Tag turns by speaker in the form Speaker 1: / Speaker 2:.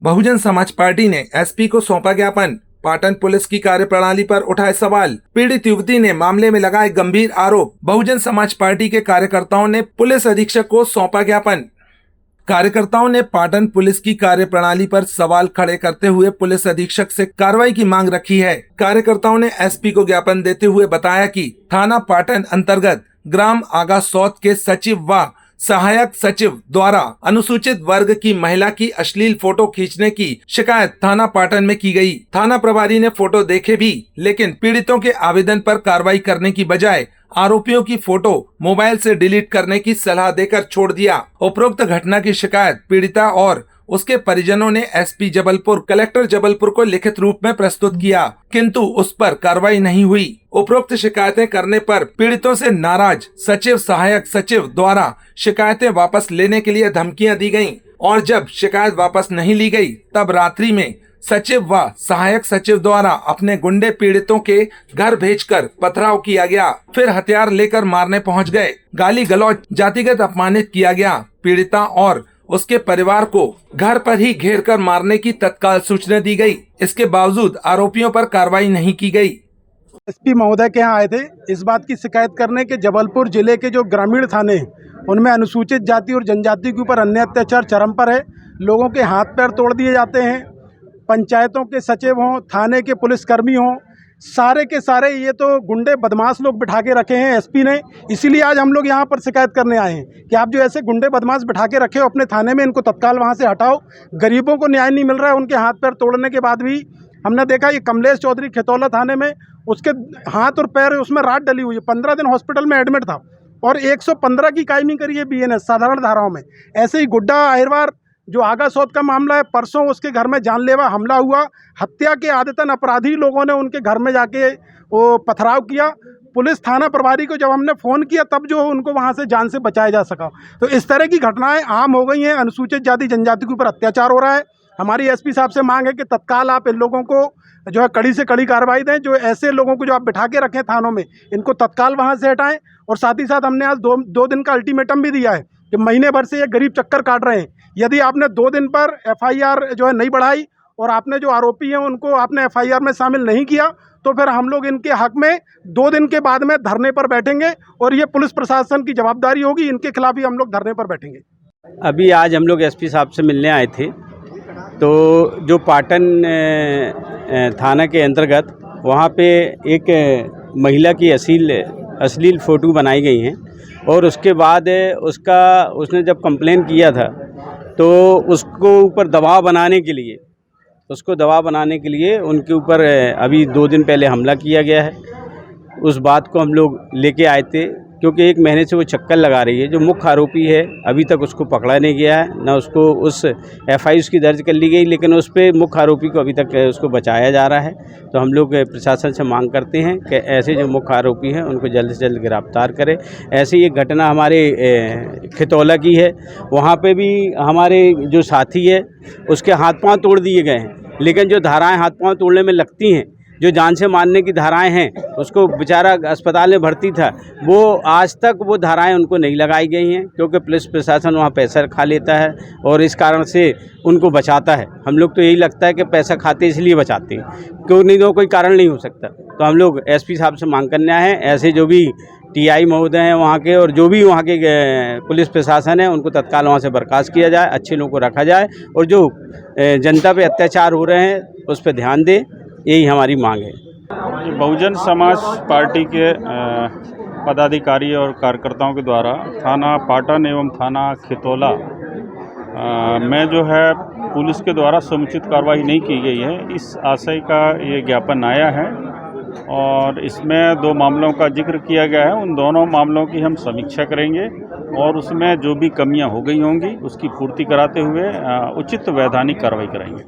Speaker 1: Bahujan Samaj party ने SP को सौंपा ज्ञापन। पाटन पुलिस की कार्यप्रणाली पर उठाए सवाल। पीड़ित युवती ने मामले में लगाए गंभीर आरोप। बहुजन समाज पार्टी के कार्यकर्ताओं ने पुलिस अधीक्षक को सौंपा ज्ञापन। कार्यकर्ताओं ने पाटन पुलिस की कार्यप्रणाली पर सवाल खड़े करते हुए पुलिस अधीक्षक से कार्रवाई की मांग रखी है। कार्यकर्ताओं ने एसपी को ज्ञापन देते हुए बताया कि थाना पाटन अंतर्गत ग्राम आगा सौत के सचिव व सहायक सचिव द्वारा अनुसूचित वर्ग की महिला की अश्लील फोटो खींचने की शिकायत थाना पाटन में की गई। थाना प्रभारी ने फोटो देखे भी, लेकिन पीड़ितों के आवेदन पर कार्रवाई करने की बजाय आरोपियों की फोटो मोबाइल से डिलीट करने की सलाह देकर छोड़ दिया। उपरोक्त घटना की शिकायत पीड़िता और उसके परिजनों ने एसपी जबलपुर, कलेक्टर जबलपुर को लिखित रूप में प्रस्तुत किया, किंतु उस पर कार्रवाई नहीं हुई। उपरोक्त शिकायतें करने पर पीड़ितों से नाराज सचिव सहायक सचिव द्वारा शिकायतें वापस लेने के लिए धमकियां दी गईं और जब शिकायत वापस नहीं ली गई तब रात्रि में सचिव व सहायक सचिव द्वारा अपने गुंडे पीड़ितों के घर भेजकर पथराव किया गया। फिर हथियार लेकर मारने पहुंच गए। गाली गलौज, जातिगत अपमानित किया गया। पीड़िता और उसके परिवार को घर पर ही घेर कर मारने की तत्काल सूचना दी गई। इसके बावजूद आरोपियों पर कार्रवाई नहीं की गई।
Speaker 2: एसपी महोदय के यहाँ आए थे इस बात की शिकायत करने के जबलपुर जिले के जो ग्रामीण थाने हैं उनमें अनुसूचित जाति और जनजाति के ऊपर अन्य अत्याचार चरम पर है। लोगों के हाथ पैर तोड़ दिए जाते हैं। पंचायतों के सचिव हों, थाने के पुलिसकर्मी हों, सारे के सारे ये तो गुंडे बदमाश लोग बिठा के रखे हैं एसपी ने। इसीलिए आज हम लोग यहाँ पर शिकायत करने आए हैं कि आप जो ऐसे गुंडे बदमाश बिठा के रखे हो अपने थाने में, इनको तत्काल वहाँ से हटाओ। गरीबों को न्याय नहीं मिल रहा है। उनके हाथ पैर तोड़ने के बाद भी हमने देखा ये कमलेश चौधरी खितौला थाने में उसके हाथ और पैर उसमें रात डली हुई है। 15 दिन हॉस्पिटल में एडमिट था और 115 की कायमी करी है बीएनएस साधारण धाराओं में। ऐसे ही गुड्डा अहिरवार जो आगा सौत का मामला है, परसों उसके घर में जानलेवा हमला हुआ। हत्या के आदतन अपराधी लोगों ने उनके घर में जाके वो पथराव किया। पुलिस थाना प्रभारी को जब हमने फ़ोन किया तब जो उनको वहाँ से जान से बचाया जा सका। तो इस तरह की घटनाएं आम हो गई हैं। अनुसूचित जाति जनजाति के ऊपर अत्याचार हो रहा है। हमारी एसपी साहब से मांग है कि तत्काल आप इन लोगों को जो है कड़ी से कड़ी कार्रवाई दें। जो ऐसे लोगों को जो आप बिठा के रखें थानों में, इनको तत्काल वहाँ से हटाएं। और साथ ही साथ हमने आज दो दिन का अल्टीमेटम भी दिया है कि महीने भर से ये गरीब चक्कर काट रहे हैं। यदि आपने 2 दिन पर एफआईआर जो है नहीं बढ़ाई और आपने जो आरोपी हैं उनको आपने एफआईआर में शामिल नहीं किया तो फिर हम लोग इनके हक में 2 दिन के बाद में धरने पर बैठेंगे और ये पुलिस प्रशासन की जवाबदारी होगी। इनके खिलाफ ही हम लोग धरने पर बैठेंगे।
Speaker 3: अभी आज हम लोग एसपी साहब से मिलने आए थे, तो जो पाटन थाना के अंतर्गत वहाँ पे एक महिला की अश्लील फ़ोटो बनाई गई हैं और उसके बाद उसने जब कंप्लेन किया था तो उसको ऊपर दबाव बनाने के लिए उनके ऊपर अभी 2 दिन पहले हमला किया गया है। उस बात को हम लोग लेके आए थे क्योंकि 1 महीने से वो चक्कर लगा रही है। जो मुख्य आरोपी है अभी तक उसको पकड़ा नहीं गया है, ना उसको उस एफआईआर उसकी दर्ज कर ली गई, लेकिन उस पे मुख्य आरोपी को अभी तक उसको बचाया जा रहा है। तो हम लोग प्रशासन से मांग करते हैं कि ऐसे जो मुख्य आरोपी हैं उनको जल्द से जल्द गिरफ्तार करें। ऐसी एक घटना हमारे खितौला की है, वहाँ पे भी हमारे जो साथी है उसके हाथ पाँव तोड़ दिए गए हैं, लेकिन जो धाराएँ हाथ पाँव तोड़ने में लगती हैं, जो जान से मारने की धाराएं हैं, उसको बेचारा अस्पताल में भर्ती था, वो आज तक वो धाराएं उनको नहीं लगाई गई हैं क्योंकि पुलिस प्रशासन वहाँ पैसा खा लेता है और इस कारण से उनको बचाता है। हम लोग तो यही लगता है कि पैसा खाते इसलिए बचाते हैं, क्यों नहीं तो कोई कारण नहीं हो सकता। तो हम लोग एसपी साहब से मांग करना है ऐसे जो भी टीआई महोदय हैं वहाँ के और जो भी वहाँ के पुलिस प्रशासन है उनको तत्काल वहाँ से बर्खास्त किया जाए, अच्छे लोगों को रखा जाए और जो जनता पे अत्याचार हो रहे हैं उस पर ध्यान दें। यही हमारी मांग है।
Speaker 4: बहुजन समाज पार्टी के पदाधिकारी और कार्यकर्ताओं के द्वारा थाना पाटन एवं थाना खितौला में जो है पुलिस के द्वारा समुचित कार्रवाई नहीं की गई है, इस आशय का ये ज्ञापन आया है और इसमें 2 मामलों का जिक्र किया गया है। उन दोनों मामलों की हम समीक्षा करेंगे और उसमें जो भी कमियां हो गई होंगी उसकी पूर्ति कराते हुए उचित वैधानिक कार्रवाई करेंगे।